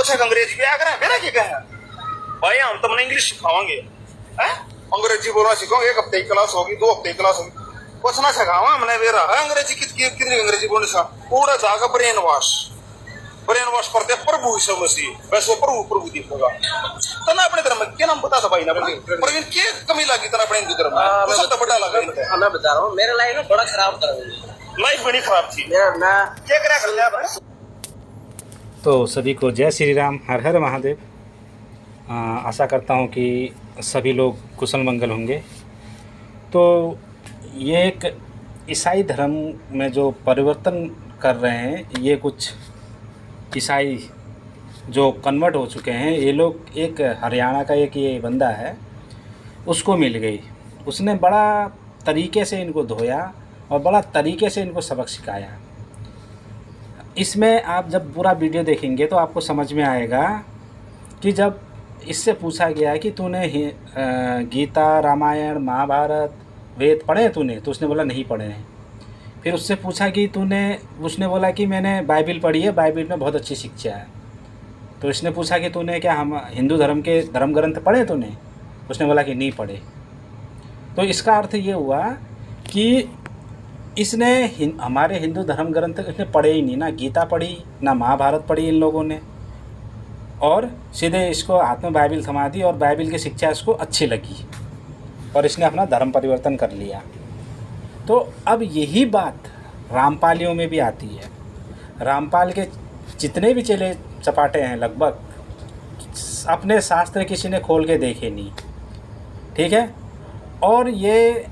अच्छा अंग्रेजी भी आकर मेरा क्या कहे भाई, हम तुमने इंग्लिश सिखावांगे हैं, अंग्रेजी बोलना सिखाओगे। 1 हफ्ते की क्लास होगी, 2 हफ्ते की क्लास होगी, कुछ ना सिखावा हमने मेरा है अंग्रेजी कितनी अंग्रेजी बोलने से पूरा जाएगा ब्रेन वॉश करते प्रभु यीशु मसीह, वैसे प्रभु दिखेगा। तो ना अपने धर्म में क्या नाम बता था भाई ना प्रवीण, क्या कमी लगी तना अपने हिंदू धर्म में? तो सब तो बड़ा लगा इनका। मैं बता रहा हूँ, मेरा लाइफ बड़ा खराब था, लाइफ बड़ी खराब थी, क्या करा कर लिया भाई। तो सभी को जय श्री राम, हर हर महादेव। आशा करता हूँ कि सभी लोग कुशल मंगल होंगे। तो ये एक ईसाई धर्म में जो परिवर्तन कर रहे हैं, ये कुछ ईसाई जो कन्वर्ट हो चुके हैं, ये लोग, एक हरियाणा का एक ये बंदा है, उसको मिल गई, उसने बड़ा तरीके से इनको धोया और बड़ा तरीके से इनको सबक सिखाया। इसमें आप जब पूरा वीडियो देखेंगे तो आपको समझ में आएगा कि जब इससे पूछा गया कि तूने गीता, रामायण, महाभारत, वेद पढ़े हैं तूने, तो उसने बोला नहीं पढ़े हैं। फिर उससे पूछा कि उसने बोला कि मैंने बाइबिल पढ़ी है, बाइबिल में बहुत अच्छी शिक्षा है। तो इसने पूछा कि तूने क्या हम हिंदू धर्म के धर्म ग्रंथ पढ़े तूने? उसने बोला कि नहीं पढ़े। तो इसका अर्थ ये हुआ कि इसने हमारे हिंदू धर्म ग्रंथ इसने पढ़े ही नहीं, ना गीता पढ़ी, ना महाभारत पढ़ी इन लोगों ने, और सीधे इसको हाथ में बाइबिल थमा दी और बाइबिल की शिक्षा इसको अच्छी लगी और इसने अपना धर्म परिवर्तन कर लिया। तो अब यही बात रामपालियों में भी आती है। रामपाल के जितने भी चेले चपाटे हैं लगभग अपने शास्त्र किसी ने खोल के देखे नहीं, ठीक है, और ये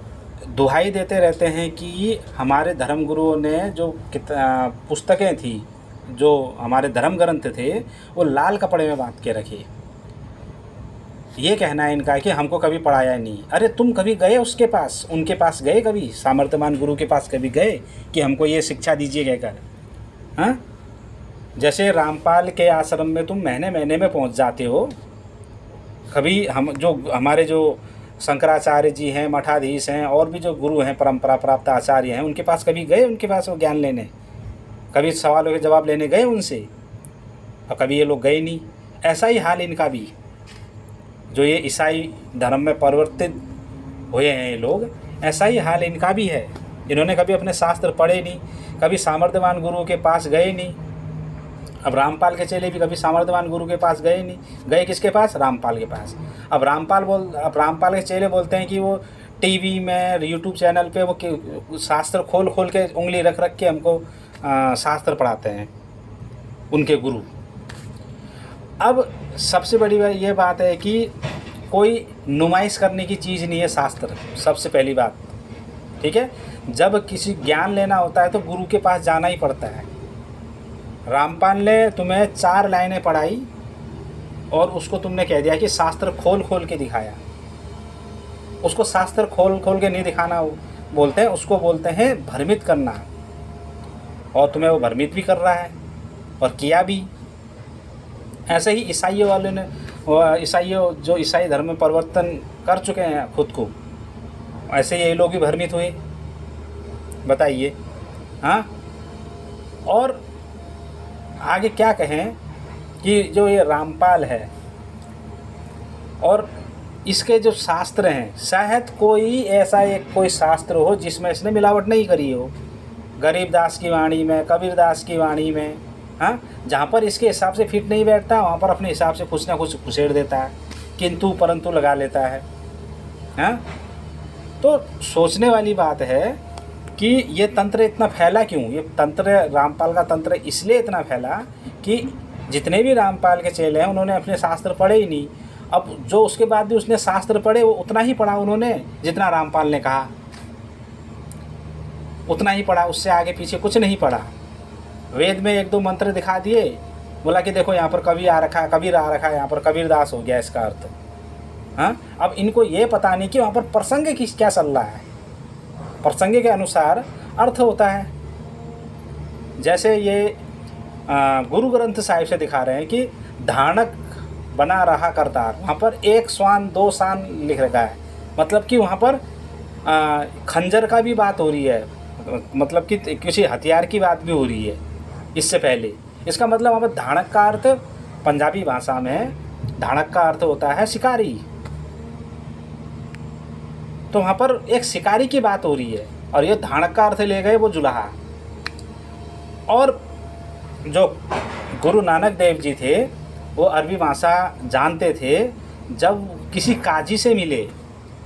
दुहाई देते रहते हैं कि हमारे धर्मगुरुओं ने जो पुस्तकें थी, जो हमारे धर्म ग्रंथ थे, वो लाल कपड़े में बांध के रखे। ये कहना है इनका कि हमको कभी पढ़ाया नहीं। अरे तुम कभी गए उसके पास, उनके पास गए कभी, सामर्थ्यवान गुरु के पास कभी गए कि हमको ये शिक्षा दीजिए कहकर? हाँ, जैसे रामपाल के आश्रम में तुम महीने महीने में पहुंच जाते हो, कभी हम जो हमारे जो शंकराचार्य जी हैं, मठाधीश हैं, और भी जो गुरु हैं, परंपरा प्राप्त आचार्य हैं, उनके पास कभी गए? उनके पास वो ज्ञान लेने, कभी सवालों के जवाब लेने गए उनसे? और कभी ये लोग गए नहीं। ऐसा ही हाल इनका भी, जो ये ईसाई धर्म में परिवर्तित हुए हैं ये लोग, ऐसा ही हाल इनका भी है। इन्होंने कभी अपने शास्त्र पढ़े नहीं, कभी सामर्थ्यवान गुरु के पास गए नहीं। अब रामपाल के चेले भी कभी सामर्थ्यवान गुरु के पास गए नहीं। गए किसके पास? रामपाल के पास। अब रामपाल के चेले बोलते हैं कि वो टीवी में, यूट्यूब चैनल पे वो शास्त्र खोल के उंगली रख के हमको शास्त्र पढ़ाते हैं उनके गुरु। अब सबसे बड़ी बात ये बात है कि कोई नुमाइश करने की चीज़ नहीं है शास्त्र, सबसे पहली बात, ठीक है। जब किसी ज्ञान लेना होता है तो गुरु के पास जाना ही पड़ता है। रामपाल ने तुम्हें 4 लाइनें पढ़ाई और उसको तुमने कह दिया कि शास्त्र खोल के दिखाया। उसको शास्त्र खोल के नहीं दिखाना बोलते हैं, उसको बोलते हैं भ्रमित करना। और तुम्हें वो भ्रमित भी कर रहा है और किया भी। ऐसे ही ईसाइयों वाले ने, जो ईसाई धर्म में परिवर्तन कर चुके हैं खुद को, ऐसे ये लोग भी भ्रमित हुए, बताइए। हाँ, और आगे क्या कहें कि जो ये रामपाल है और इसके जो शास्त्र हैं, शायद कोई ऐसा एक कोई शास्त्र हो जिसमें इसने मिलावट नहीं करी हो। गरीबदास की वाणी में, कबीरदास की वाणी में, हाँ, जहाँ पर इसके हिसाब से फिट नहीं बैठता वहाँ पर अपने हिसाब से कुछ ना कुछ घुसेड़ देता है, किंतु परंतु लगा लेता है। हाँ, तो सोचने वाली बात है कि ये तंत्र इतना फैला क्यों? ये तंत्र, रामपाल का तंत्र इसलिए इतना फैला कि जितने भी रामपाल के चेले हैं उन्होंने अपने शास्त्र पढ़े ही नहीं। अब जो उसके बाद भी उसने शास्त्र पढ़े वो उतना ही पढ़ा उन्होंने जितना रामपाल ने कहा, उतना ही पढ़ा, उससे आगे पीछे कुछ नहीं पढ़ा। वेद में 1-2 मंत्र दिखा दिए, बोला कि देखो यहाँ पर कबीर आ रखा है, यहाँ पर कबीरदास हो गया इसका अर्थ। हाँ, अब इनको ये पता नहीं कि वहाँ पर प्रसंग क्या चल रहा है, प्रसंग के अनुसार अर्थ होता है। जैसे ये गुरु ग्रंथ साहिब से दिखा रहे हैं कि धानक बना रहा करतार, वहाँ पर 1 स्वान 2 शान लिख रखा है, मतलब कि वहाँ पर खंजर का भी बात हो रही है, मतलब कि किसी हथियार की बात भी हो रही है इससे पहले। इसका मतलब वहाँ पर धानक का अर्थ पंजाबी भाषा में धाड़क का अर्थ होता है शिकारी। तो वहाँ पर एक शिकारी की बात हो रही है और ये धाड़क का अर्थ ले गए वो जुलाहा। और जो गुरु नानक देव जी थे वो अरबी भाषा जानते थे। जब किसी काजी से मिले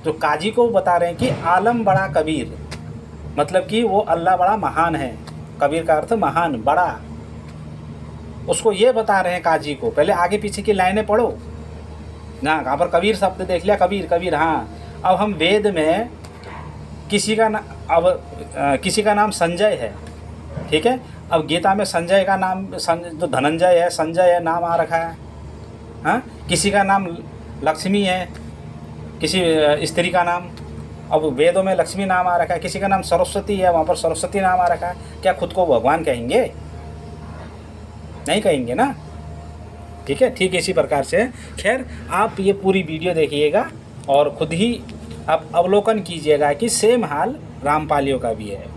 तो काजी को बता रहे हैं कि आलम बड़ा कबीर, मतलब कि वो अल्लाह बड़ा महान है। कबीर का अर्थ महान, बड़ा। उसको ये बता रहे हैं काजी को। पहले आगे पीछे की लाइनें पढ़ो ना, कहाँ पर कबीर शब्द देख लिया, कबीर कबीर। हाँ, अब हम वेद में किसी का नाम संजय है, ठीक है। अब गीता में संजय का नाम जो धनंजय है, संजय है, नाम आ रखा है। हाँ, किसी का नाम लक्ष्मी है, किसी स्त्री का नाम। अब वेदों में लक्ष्मी नाम आ रखा है, किसी का नाम सरस्वती है, वहाँ पर सरस्वती नाम आ रखा है। क्या खुद को भगवान कहेंगे? नहीं कहेंगे ना, ठीक है। ठीक इसी प्रकार से खैर आप ये पूरी वीडियो देखिएगा और खुद ही आप अवलोकन कीजिएगा कि सेम हाल रामपालियों का भी है।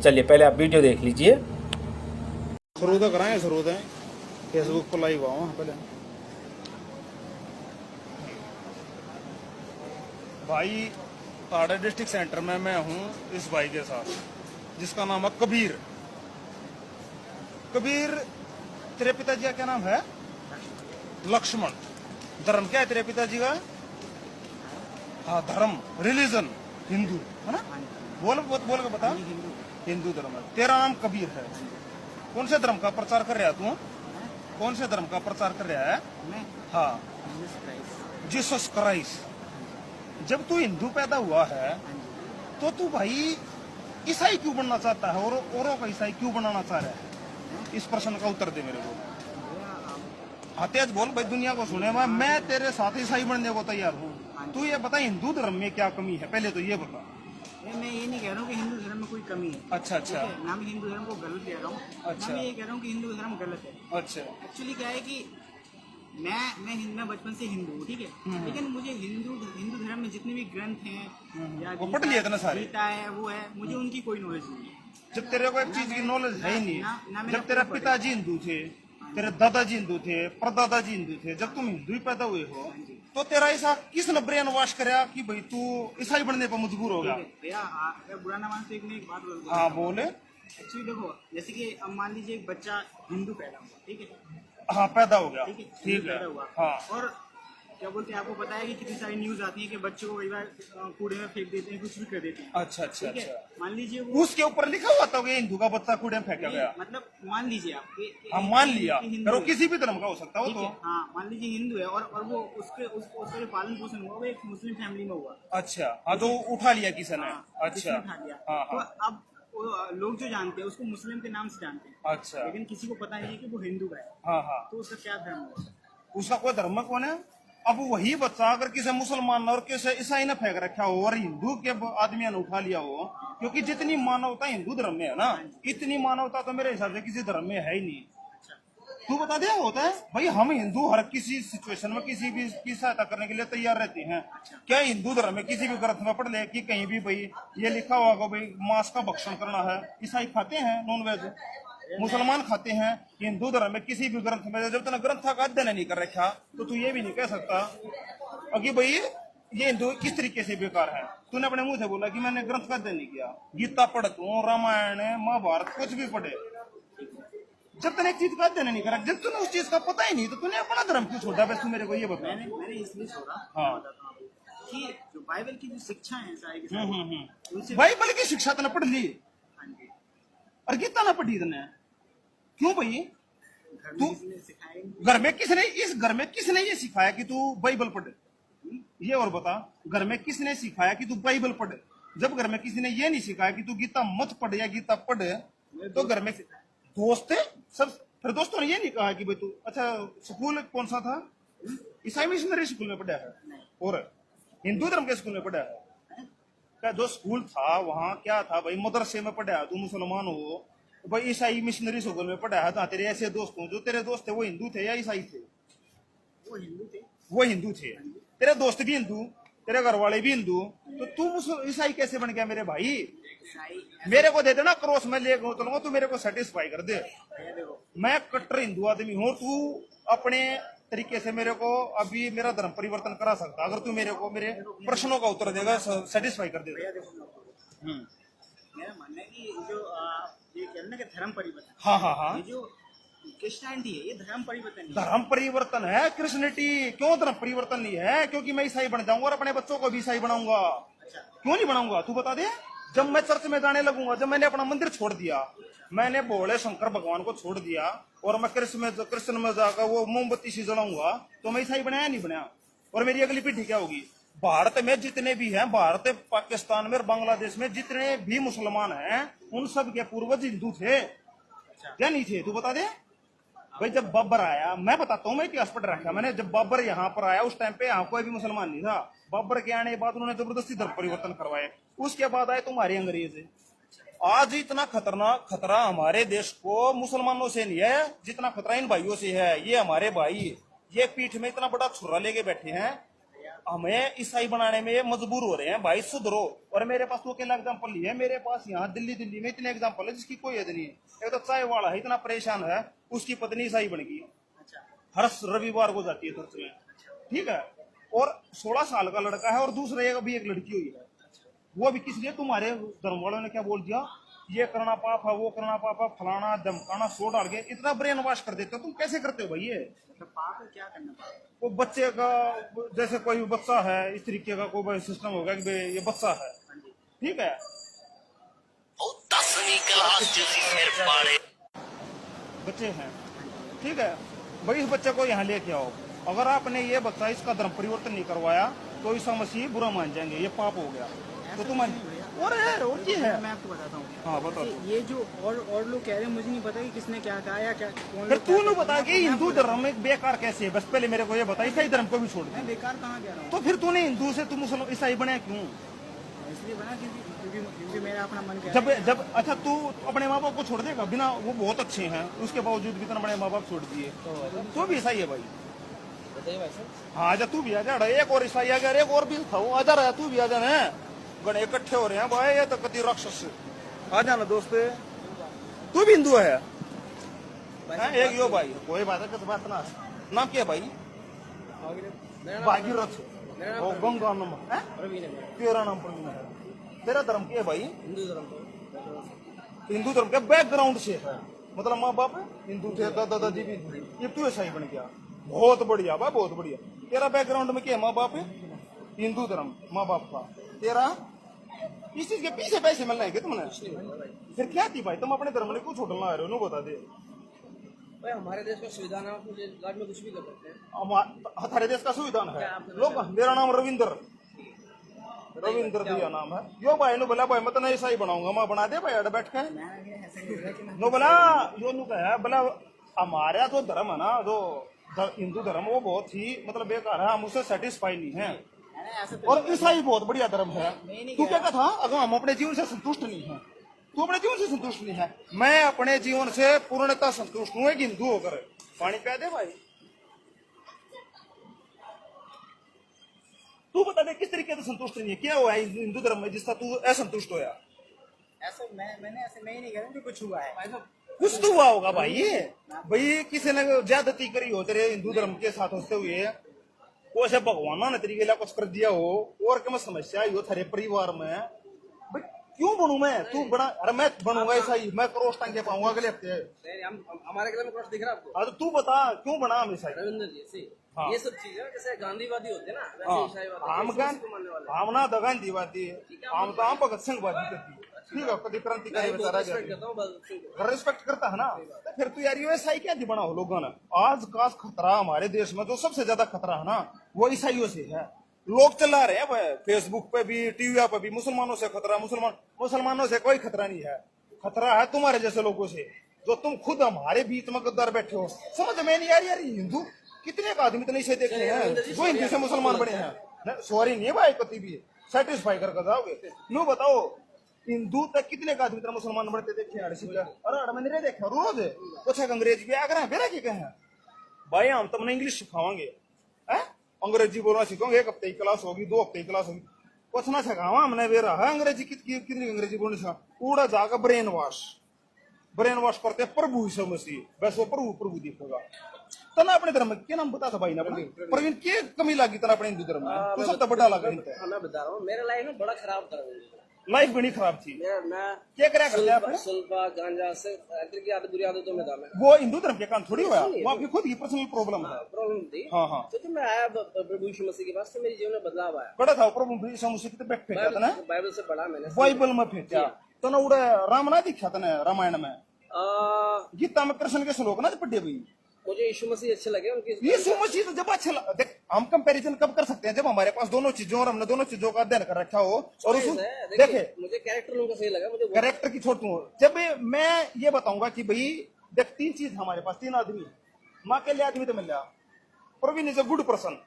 चलिए पहले आप वीडियो देख लीजिए। शुरू तो कराएं, शुरू तो फेसबुक पर लाइव आओ पहले। भाई ताड़ा डिस्ट्रिक्ट सेंटर में मैं हूँ इस भाई के साथ, जिसका नाम है कबीर। कबीर, तेरे पिताजी का क्या नाम है? लक्ष्मण। धर्म क्या है तेरे पिताजी का? हाँ, धर्म, रिलीजन हिंदू है ना? बोल के बता। हिंदू धर्म है। तेरा नाम कबीर है। कौन से धर्म का प्रचार कर रहा है तू? कौन से धर्म का प्रचार कर रहा है? हाँ, जीसस क्राइस्ट। जब तू हिंदू पैदा हुआ है तो तू भाई ईसाई क्यों बनना चाहता है और औरों का ईसाई क्यों बनाना चाह रहा है? इस प्रश्न का उत्तर दे मेरे को। हाँ, तेज बोल भाई, दुनिया को सुने। मैं तेरे साथ ईसाई बनने को तैयार हूँ। तू ये बता हिंदू धर्म में क्या कमी है, पहले तो ये बता। मैं ये नहीं कह रहा हूँ कि हिंदू धर्म में कोई कमी है। अच्छा अच्छा। ना मैं हिंदू धर्म को गलत कह रहा हूँ, अच्छा। मैं ये कह रहा हूँ कि हिंदू धर्म गलत है। अच्छा। एक्चुअली क्या है कि मैं बचपन से हिंदू हूँ, ठीक है। लेकिन मुझे हिंदू धर्म में जितने भी ग्रंथ हैं या वो पढ़ लिए थे ना सारे? गीता है, वो है, मुझे उनकी कोई नॉलेज नहीं है। जब तेरे को एक चीज की नॉलेज है ही ना नहीं, मेरा जब तेरे कोई पिताजी हिंदू थे, तेरे दादाजी हिंदू थे, परदादाजी हिंदू थे, जब तुम हिंदू ही पैदा हुए हो तो तेरा ऐसा किस ने ब्रेन वॉश कराया कि भाई तू ईसाई बनने पर मजबूर हो गया? भैया बुरा ना मान तो मैं एक बात बोल। हाँ बोले। एक्चुअली देखो, जैसे कि अब मान लीजिए एक बच्चा हिंदू पैदा हुआ, ठीक है। हाँ, पैदा हो गया, ठीक है, ठीक है। पैदा हुआ। हाँ, और क्या बोलते हैं, आपको पता है कि कितनी सारी न्यूज आती है कि बच्चों को कई बार कूड़े में फेंक देते हैं, कुछ भी कर देते हैं। अच्छा अच्छा ठीक है, अच्छा। मान लीजिए वो उसके ऊपर लिखा हुआ था कि हिंदू का बच्चा कूड़े में फेंका गया। मतलब मान लीजिए आप हाँ, मान लिया, हिंदू पर वो है, किसी भी धर्म का हो सकता हो ठीक तो। है। हाँ, मान लीजिए हिंदू है और वो उसका जो पालन पोषण हुआ वो एक मुस्लिम फैमिली में हुआ। अच्छा, हाँ, तो उठा लिया किसी ने। हाँ, किसी अच्छा, ने उठा लिया। हाँ तो हाँ, अब लोग जो जानते हैं उसको मुस्लिम के नाम से जानते हैं, अच्छा, लेकिन किसी को पता नहीं है कि वो हिंदू का है। हाँ हाँ। तो उसका क्या धर्म होगा? उसका कोई धर्म कौन है? अब वही बच्चा अगर किसी मुसलमान और किसी ईसाई ने फेंक रखा हो और हिंदू के आदमी ने उठा लिया हो, क्योंकि जितनी मानवता हिंदू धर्म में है ना, इतनी मानवता तो मेरे हिसाब से किसी धर्म में है ही नहीं। तू बता दे, होता है भाई, हम हिंदू हर किसी सिचुएशन में किसी भी की सहायता करने के लिए तैयार रहते हैं। क्या हिंदू धर्म में किसी भी ग्रंथ में पढ़ ले कि कहीं भी भाई ये लिखा हुआ होगा भाई मांस का भक्षण करना है? ईसाई खाते हैं नॉनवेज, मुसलमान खाते हैं। हिंदू धर्म में किसी भी ग्रंथ में जब तक ग्रंथ का अध्ययन नहीं कर रखा तो तू ये भी नहीं कह सकता कि भाई ये हिंदू किस तरीके से बेकार है। तूने अपने मुंह से बोला कि मैंने ग्रंथ का अध्ययन नहीं किया। गीता पढ़ तू, रामायण, महाभारत, कुछ भी पढ़े, जब तूने एक चीज का अध्ययन नहीं करा, जब तूने उस चीज का पता ही नहीं तो तूने अपना धर्म क्यों छोड़ा? बस तू मेरे को ये बता। मैंने इसलिए छोड़ा, हाँ, कि जो बाइबल की जो शिक्षा है सारी की सारी, उनसे बाइबल की शिक्षा तूने पढ़ ली हाँ जी, और गीता ना पढ़ी तूने क्यों भाई? घर तू में किसी ने सिखाया ही नहीं। घर में किसने, इस घर में किसने ये सिखाया कि तू बाइबल पढ़? ये और बता, घर में किसने सिखाया कि तू बाइबल पढ़? जब घर में किसी ने ये नहीं सिखाया कि तू गीता मत पढ़ या गीता पढ़, तो घर में दोस्त थे सब, फिर दोस्तों ने ये नहीं कहा कि भाई तू, अच्छा स्कूल कौन सा था? ईसाई मिशनरी स्कूल में पढ़ा है और हिंदू धर्म के स्कूल में पढ़ा है? क्या जो स्कूल था वहाँ क्या था भाई? मदरसे में पढ़ा है, तू मुसलमान हो भाई, ईसाई मिशनरी स्कूल में पढ़ा है। तो तेरे ऐसे दोस्त हो, जो तेरे दोस्त थे वो हिंदू थे या ईसाई थे? वो हिंदू थे। वो हिंदू थे, तेरे दोस्त भी हिंदू, तेरे घर वाले भी हिंदू, तो तू ईसाई कैसे बन गया मेरे भाई? ईसाई मेरे को दे देना क्रॉस, मैं ले चलूंगा, तू मेरे को सेटिस्फाई कर दे। भैया देखो, मैं कट्टर हिंदू आदमी हूँ, तू अपने तरीके से मेरे को अभी मेरा धर्म परिवर्तन करा सकता अगर तू मेरे को मेरे प्रश्नों का उत्तर देगा, सेटिस्फाई कर देगा। भैया देखो, मेरा मानना है कि जो ये कहते हैं ना कि धर्म परिवर्तन, हाँ हाँ हाँ, ये जो क्रिश्चियनिटी है ये धर्म परिवर्तन नहीं है। धर्म परिवर्तन है क्रिश्चियनिटी। क्यों धर्म परिवर्तन नहीं है? क्योंकि मैं ईसाई बन जाऊंगा और अपने बच्चों को भी ईसाई बनाऊंगा। अच्छा, क्यों नहीं बनाऊंगा तू बता दे। जब मैं चर्च में जाने लगूंगा, जब मैंने अपना मंदिर छोड़ दिया, मैंने भोले शंकर भगवान को छोड़ दिया और मैं कृष्ण में जाकर वो मोमबत्ती सी जलाऊंगा, तो मैं ईसाई बनाया नहीं बनाया? और मेरी अगली पीढ़ी क्या होगी? भारत में जितने भी हैं, भारत पाकिस्तान में और बांग्लादेश में जितने भी मुसलमान हैं, उन सब के पूर्वज हिंदू थे या नहीं थे? तू बता दे भाई। जब बाबर आया, मैं बताता हूँ, मैं इतिहास पढ़ रखा मैंने, जब बाबर यहाँ पर आया उस टाइम पे यहाँ कोई भी मुसलमान नहीं था। बाबर के आने के बाद उन्होंने जबरदस्ती धर्म परिवर्तन करवाए। उसके बाद आए तुम्हारे अंग्रेज। आज इतना खतरनाक खतरा हमारे देश को मुसलमानों से नहीं है जितना खतरा इन भाइयों से है। ये हमारे भाई ये पीठ में इतना बड़ा छुरा लेके बैठे हैं, हमें ईसाई बनाने में मजबूर हो रहे हैं। भाई सुधरो। और मेरे पास तो अकेला एग्जाम्पल नहीं है, मेरे पास यहाँ दिल्ली में इतने एग्जाम्पल है जिसकी कोई हद नहीं है। एक तो चाय वाला है, इतना परेशान है, उसकी पत्नी ईसाई बन गई, हर रविवार को जाती है चर्च में, ठीक है। और 16 साल का लड़का है और दूसरे अभी एक लड़की हुई है, वो भी किस लिए? तुम्हारे धर्म वालों ने क्या बोल दिया, ये करना पाप है, वो करना पाप है, फलाना धमकाना, सो डाल के इतना ब्रेन वॉश कर देते हो। तुम कैसे करते हो भाई? ये तो पाप है, क्या करना पाप? वो बच्चे का, जैसे कोई बच्चा है, इस तरीके का कोई सिस्टम होगा कि ये बच्चा है, ठीक है, बच्चे हैं, ठीक है भाई, इस बच्चे को यहाँ लेके आओ। अगर आपने ये बच्चा इसका धर्म परिवर्तन नहीं करवाया तो ईसा मसीह बुरा मान जाएंगे, ये पाप हो गया। तो तुम और क्या है? मैं आपको बताता हूँ। हाँ बता। ये जो और लोग कह रहे हैं, मुझे नहीं पता कि किसने क्या कहा या क्या कौन। फिर तू नहीं बता कि हिंदू धर्म में बेकार कैसे है? बस पहले मेरे को ये बता, ईसाई धर्म को भी छोड़ दे। मैं बेकार कहाँ कह रहा हूँ? तो फिर तूने हिंदू से तू मुसलमान ईसाई बने क्यों? इसलिए बना क्योंकि मेरा अपना मन कह जब जब अच्छा तू अपने माँ बाप को छोड़ देगा बिना, वो बहुत अच्छे हैं, उसके बावजूद भी इतना बड़े माँ बाप छोड़ दिए, तो भी ईसाई है भाई। हाँ आजा, तू भी आ जा। एक और ईसाई आ गया, एक और भी था, वो आ जा रहा है, तू भी आ जा। गणे इकट्ठे हो रहे हैं भाई, ये तो कति राक्षस। आ जाना दोस्त, तू भी हिंदू है? एक यो भाई, कोई बात है, किस बात ना। नाम क्या है भाई? भागीरथ। वो गंगा नाम है, तेरा नाम प्रवीण है। तेरा धर्म क्या है भाई? हिंदू धर्म। हिंदू धर्म के बैकग्राउंड से है, मतलब माँ बाप हिंदू थे, दादा दादी भी, ये तू ईसाई बन गया। बहुत बढ़िया भाई, बहुत बढ़िया। तेरा बैकग्राउंड में क्या है? माँ बाप हिंदू धर्म, माँ बाप का। तेरा इस चीज के पीछे पैसे मिलना है क्या तुमने? फिर क्या थी भाई, तुम अपने धर्म में क्यों छोड़ना आ रहे हो? बता दे भाई। हमारे देश का संविधान है, राज्य में कुछ भी कर सकते हैं। हमारे देश का संविधान है लोग। मेरा नाम रविंद्र दिया नाम है। यो भाई नु बोला भाई मैं तो नहीं ईसाई बनाऊंगा, मैं बना दे भाई अड़ बैठ के। नो बोला यो नु कहा बोला हमारा जो धर्म है ना, जो हिंदू धर्म, वो बहुत ही मतलब बेकार है, हम उससे सेटिस्फाई नहीं है। और ईसाई बहुत बढ़िया धर्म है। तू क्या था? अगर हम अपने जीवन से संतुष्ट नहीं है, तू अपने जीवन से संतुष्ट नहीं है, मैं अपने जीवन से पूर्णतः संतुष्ट हूँ एक हिंदू होकर। पानी पिया दे भाई। तू बता दे किस तरीके से संतुष्ट नहीं है, क्या हुआ है हिंदू धर्म में जिसका तू असंतुष्ट होया? ऐसे मैं ही नहीं कह रहा हूँ कि कुछ हुआ है। कुछ तो हुआ होगा भाई। भाई किसी ने ज्यादती करी हो तेरे हिंदू धर्म के साथ होते हुए, वो ऐसे भगवान ने तरीके कुछ कर दिया हो, और क्या समस्या आई हो तेरे परिवार में? भाई क्यों बनू मैं? तू बना, अरे मैं बनूंगा ऐसा ही, मैं क्रॉस टांग के पाऊंगा अगले हफ्ते। हमारे गले में क्रॉस दिख रहा है आपको? हाँ तो तू बता क्यों बना हमेशा? रविंद्र जी से हाँ। ये सब चीजें जैसे गांधीवादी होते हैं ना, वैसे ईसाईवादी मानने वाले। हम ना तो गांधीवादी, हम तो हम भगत सिंह वादी करती, ठीक है, कभी क्रांतिकारी बेचारा रिस्पेक्ट करता है ना। तो फिर तू यार ये ईसाई क्या बना हो लोगों ने? आज का खतरा हमारे देश में जो सबसे ज्यादा खतरा है ना, वो ईसाइयों से है। लोग चला रहे हैं फेसबुक पे भी, टीवी पे भी, मुसलमानों से खतरा। मुसलमानों से कोई खतरा नहीं है, खतरा है तुम्हारे जैसे लोगों से, जो तुम खुद हमारे बीच में गद्दार बैठे हो। समझ में नहीं यार हिंदू कितने का आदमी तो नहीं से देखे हैं जो हिंदू से मुसलमान बने हैं। सॉरी नहीं भाई, कभी भी सेटिस्फाई करके जाओगे। नो बताओ हिंदू तक कितने का आदमी मुसलमान बनते देखे? अरे मैंने देखा रोज कुछ अंग्रेज भी आकर बेरा के कहे भाई हम तुमने इंग्लिश सिखावांगे, अंग्रेजी बोलना सीखोगे, 1 हफ्ते की क्लास होगी, 2 हफ्ते की क्लास होगी, कुछ ना सिखावा हमने वे रहा है अंग्रेजी कितनी अंग्रेजी बोलने सिखा पूरा जाकर ब्रेन वॉश करते हैं प्रभु यीशु मसीह, बस वो प्रभु प्रभु दिखेगा। तना अपने धर्म में क्या नाम बता था भाई ना अपने प्रवीण, क्या कमी लगी तना अपने हिंदू धर्म में? तू सब तो बड़ा लगा हिंदू हाँ, मैं बता रहा हूँ, मेरा लाइफ में बड़ा खराब था। लाइफ बड़ी खराब थी। मेरा मैं क्या करया करते आप? सुल्फा गांजा से इधर की आदत बुरी आदतों में था मैं। वो हिंदू धर्म के कारण थोड़ी हुआ, वो आपकी खुद की पर्सनल प्रॉब्लम है। प्रॉब्लम थी। हाँ हाँ, तो मैं आया प्रभु यीशु मसीह के पास, से मेरे जीवन में बदलाव आया। बड़ा था प्रभु यीशु मसीह के बैठ फेंका था ना, बाइबल से पढ़ा मैंने। बाइबल में फेंका तो ना उड़ा राम ना दिखा था ना रामायण में, आ, गीता में कृष्ण के श्लोक ना पढ़े भाई। मुझे यीशु मसीह अच्छे लगे उनकी। यीशु मसीह तो जब अच्छा देख, हम कंपैरिजन कब कर सकते हैं जब हमारे पास दोनों चीजों और हमने दोनों चीजों का अध्ययन कर रखा हो और उस देखे मुझे कैरेक्टर उनका सही लगा। मुझे कैरेक्टर की छोड़ दूं, जब मैं ये बताऊंगा कि भाई देख 3 चीज हमारे पास, 3 आदमी, माँ के लिए आदमी तो मिल रहा, Praveen is a good person,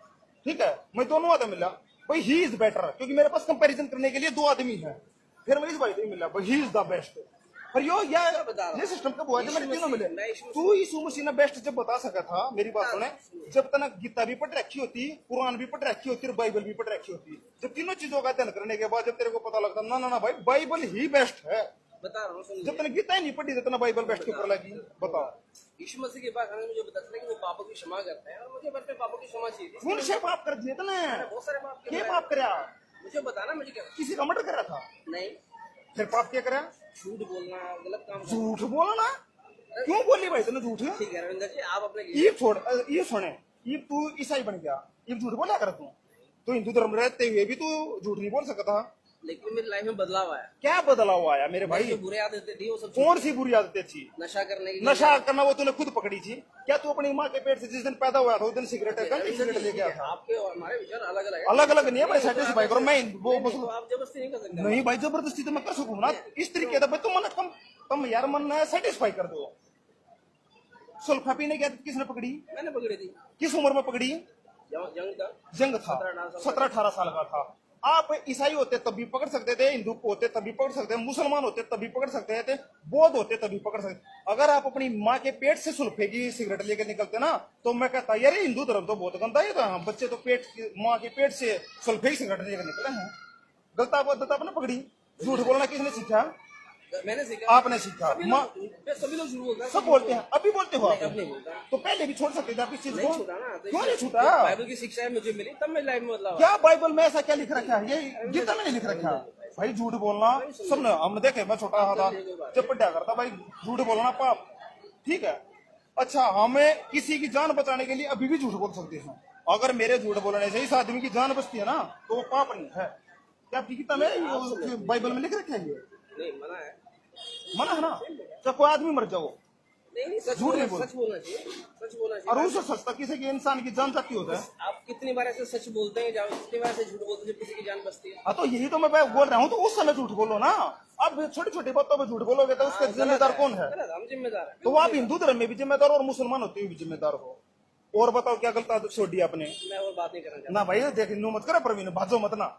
ठीक है, मैं दोनों आदमी मिला भाई, ही इज बेटर, क्योंकि मेरे पास कंपैरिजन करने के लिए 2 आदमी है, फिर मैं इस भाई नहीं मिला भाई, ही इज द बेस्ट। पर ये सिस्टम कब हुआ जब मेरे तीनों मिले? तू यीशु मसीह ने बेस्ट जब बता सका था, मेरी बात सुने, जब तक गीता भी पढ़ रखी होती, कुरान भी पढ़ रखी होती और बाइबल भी पढ़ रखी होती, जब तीनों चीजों का अध्ययन करने के बाद जब तेरे को पता लगता ना ना ना भाई बाइबल ही बेस्ट है, बता रहा हूँ, जब तक गीता ही नहीं पढ़ी तो बाइबल बेस्ट के ऊपर लगी। बताओ, यीशु मसीह के पास आने मुझे पता चला कि वो पापों की क्षमा करते हैं और मुझे बस पापों की क्षमा चाहिए थी। कौन से पाप कर दिए थे ना? बहुत सारे पाप क्या पाप करया? मुझे बताना, मुझे क्या किसी का मर्डर करा था? नहीं, फिर पाप क्या करा? झूठ बोलना, गलत काम करना। झूठ बोलना? क्यों बोली भाई तूने झूठ? ठीक है रविंदर जी, आप अपने ये छोड़, ये सुने, ये तू ईसाई बन गया, ये झूठ बोला कर तू हिंदू धर्म रहते हुए भी तू झूठ नहीं बोल सकता। लेकिन मेरी लाइफ में बदलाव आया। क्या बदलाव आया मेरे जो भाई? बुरे आदतें थी वो सब कौन सी बुरी आदतें थी? नशा करने की। नशा करना वो तूने खुद पकड़ी थी क्या? तू अपनी माँ के पेट से जिस दिन पैदा हुआ था उस दिन सिगरेट सिगरेट ले गया था? आपके और हमारे विचार अलग अलग है। अलग अलग नहीं है भाई, सेटिस्फाई करो। मैं वो तो आप जबरदस्ती नहीं कर सकते। नहीं भाई, जबरदस्ती तो मैं कर सकूँ ना इस तरीके का, तुम मन कम यार मन सेटिस्फाई कर दो। सुल्फा पीने की आदत किसने पकड़ी? मैंने पकड़ी थी। किस उम्र में पकड़ी? जंग था 17-18 साल का था। आप ईसाई होते तब भी पकड़ सकते थे, हिंदू होते तब भी पकड़ सकते थे, मुसलमान होते तब भी पकड़ सकते थे, बौद्ध होते तब भी पकड़ सकते। अगर आप अपनी माँ के पेट से सुल्फे की सिगरेट लेकर निकलते ना तो मैं कहता यार हिंदू धर्म तो बहुत गंदा है, तो बच्चे तो माँ के पेट से सुल्फे की सिगरेट लेकर निकले हैं। गलत आपने पकड़ी। झूठ बोलना किसने सीखा? मैंने सीखा। आपने सीखा। सभी लोग झूठ बोलते हैं। सब बोलते हैं, अभी बोलते हो आप? अब नहीं बोलता। तो पहले भी छोड़ सकते थे आप इस चीज को, नहीं छूटा ना। क्यों नहीं छूटा? बाइबल की शिक्षाएं मुझे मिली तब मेरी लाइफ में बदलाव। क्या बाइबल में ऐसा क्या लिख रखा है? ये गीता में नहीं लिख रखा भाई झूठ बोलना। सबने हमने देखे, मैं छोटा था जब पढ़ा करता भाई, झूठ बोलना पाप, ठीक है। अच्छा, हमें किसी की जान बचाने के लिए अभी भी झूठ बोल सकते हैं। अगर मेरे झूठ बोलने से इस आदमी की जान बचती है ना तो वो पाप नहीं है। क्या आपकी गीता में बाइबल में लिख रखा है? ये नहीं मना है। मना है ना? चाहे कोई आदमी मर जाओ, नहीं सच झूठ नहीं बोलना चाहिए। सच बोलना चाहिए। और उससे सस्ता किसी की इंसान की जान जाती होता है। आप कितनी बार ऐसे सच बोलते हैं, कितनी बार ऐसे झूठ बोलते हैं जब किसी की जान बचती है? हाँ, तो यही तो मैं बोल रहा हूँ, तो उस समय झूठ बोलो ना। अब छोटी छोटी बातों पे झूठ बोलोगे तो उसका जिम्मेदार कौन है? हम जिम्मेदार है। तो आप हिंदू धर्म में भी जिम्मेदार हो और मुसलमान होते हुए भी जिम्मेदार हो। और बताओ क्या गलत आदत छोड़ दी आपने? मैं और बात नहीं करना चाहता। ना भाई देख, नो मत करो प्रवीण, भाजो मत ना।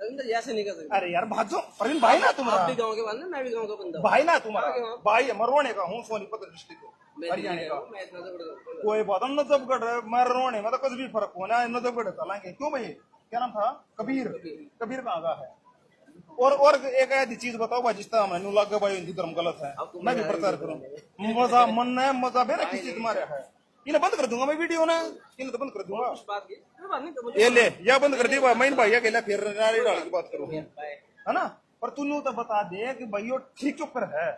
रविंदर ऐसे नहीं कर सकते। अरे यार भाजो प्रवीण, भाई ना आप तुम्हारा, भी गाँव के बंदा, मैं भी गाँव का बंदा। भाई ना तुम्हारा हाँ, भाई, मरवाने का हूँ, सोनीपत डिस्ट्रिक्ट हरियाणा का। मैं इतना तो बड़ा कोई बात नहीं, नजफगढ़ मरवाने में तो कुछ भी फर्क होना है, नजफगढ़ चलेंगे। क्यों भाई, क्या नाम था? कबीर कहाँ का है? और एक ऐसी चीज बताओ भाई जिसका हमें लगे भाई हिंदू धर्म गलत है, मैं भी प्रचार करूँ। मजा मन है, मजा बेरा किसी तुम्हारे है। इन्हें बंद कर दूंगा मैं वीडियो ना, इन्हें तो बंद कर दूंगा। बात की बात नहीं तो ये ले, या बंद कर दी भाई, मैं भाई अकेला फिर नारी डाल की बात करूँ, बाय। है ना? पर तू तो बता दे कि भाई वो ठीक क्यों कर है।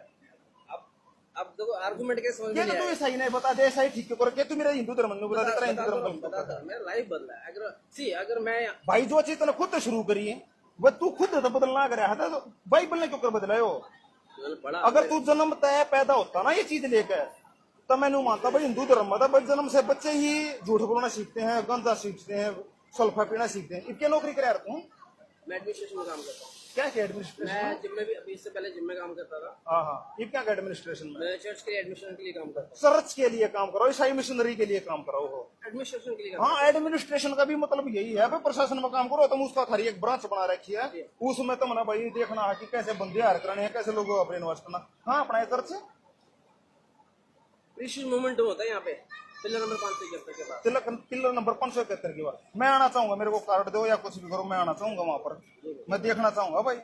अब देखो आर्गुमेंट के समझ में क्या नहीं तो आया। सही नहीं बता दे, सही ठीक क्यों कर? क्या तू मेरा हिंदू धर्म में बता दे, तेरा हिंदू धर्म बता दो, मेरा लाइफ बदला है। अगर मैं भाई जो चीज तूने खुद शुरू करी है वो तू खुद तो बदलना कर रहा है, तो बाइबल ने क्यों कर बदला हो? पढ़ा, अगर तू जन्म तय पैदा होता ना ये चीज लेकर, तो मैं नहीं मानता भाई हिंदू धर्म में भाई जन्म से बच्चे ही झूठ बोलना सीखते हैं, गांजा सीखते हैं, सल्फा पीना सीखते हैं। इनके नौकरी कर रहा तू? मैं एडमिनिस्ट्रेशन में काम करता हूँ। क्या क्या एडमिनिस्ट्रेशन? मैं जिम में भी अभी इससे पहले जिम में काम करता था। हाँ हाँ, ये क्या एडमिनिस्ट्रेशन में? मैं चर्च के लिए एडमिशन के लिए काम करता चर्च के लिए काम करो, ईसाई मिशनरी के लिए काम करो हो। हूँ। एडमिनिस्ट्रेशन के लिए काम हाँ, एडमिनिस्ट्रेशन का भी मतलब यही है भाई, प्रशासन में काम करो। तुम उसका थारी एक ब्रांच बना रखी है, उसमें तुम ना भाई देखना है कि कैसे बंदे हायर करने हैं, कैसे लोगों को ब्रेन वॉश करना। हाँ, अपना चर्च क्रिश्चियन मूवमेंट होता है यहाँ पे, पिलर नंबर 571 के बाद पिलर नंबर 571 की बात। मैं आना चाहूंगा, मेरे को कार्ड दो या कुछ भी करो, मैं आना चाहूंगा वहां पर, मैं देखना चाहूंगा भाई।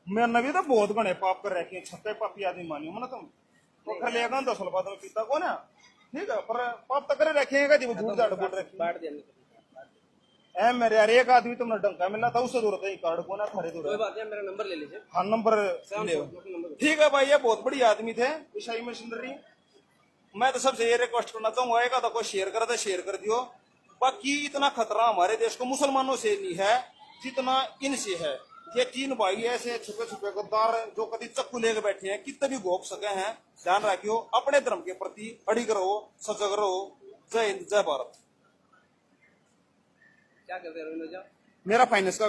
मैंने भी तो बहुत घने पाप कर रखे, छक्के पापी आदमी मानियो मन तुम तो कर लेगा 10 साल बाद में पीता कौन है, ठीक है, पर पाप तो करे रखेगा जी, वो झूठ झाड़ बोल रखे बांट देने ऐ मेरे यार। एक आदमी तुमने डंका मिला था, उससे दूर है कार्ड को ना थारे दूर। कोई बात नहीं, मेरा नंबर ले लीजिए। हाँ नंबर ले, ठीक है भाई। ये बहुत बड़ी आदमी थे ईसाई मशीनरी। मैं तो सबसे ये रिक्वेस्ट करना चाहूंगा, एक आधा कोई शेयर करे तो शेयर कर दियो। बाकी इतना खतरा हमारे देश को मुसलमानों से नहीं है जितना इनसे है। ये 3 भाई ऐसे छुपे छुपे गद्दार जो कभी चक्कू लेके बैठे हैं, कितने भी घोप सके हैं। ध्यान रखियो, अपने धर्म के प्रति अड़िग रहो, सजग रहो। जय हिंद, जय भारत। क्या करते हैं रविंद्र जी? मेरा फाइनेंस का